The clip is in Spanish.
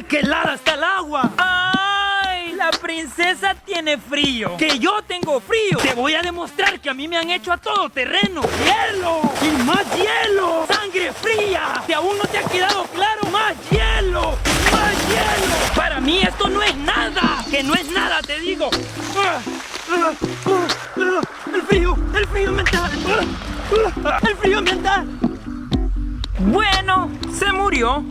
¡Qué helada está el agua! ¡Ay! La princesa tiene frío. ¡Que yo tengo frío! Te voy a demostrar que a mí me han hecho a todo terreno. ¡Hielo! ¡Y más hielo! ¡Sangre fría! ¿Que aún no te ha quedado claro? ¡Más hielo! ¡Más hielo! Para mí esto no es nada. ¡Que no es nada, te digo! ¡El frío! ¡El frío mental! ¡El frío mental! Bueno, se murió.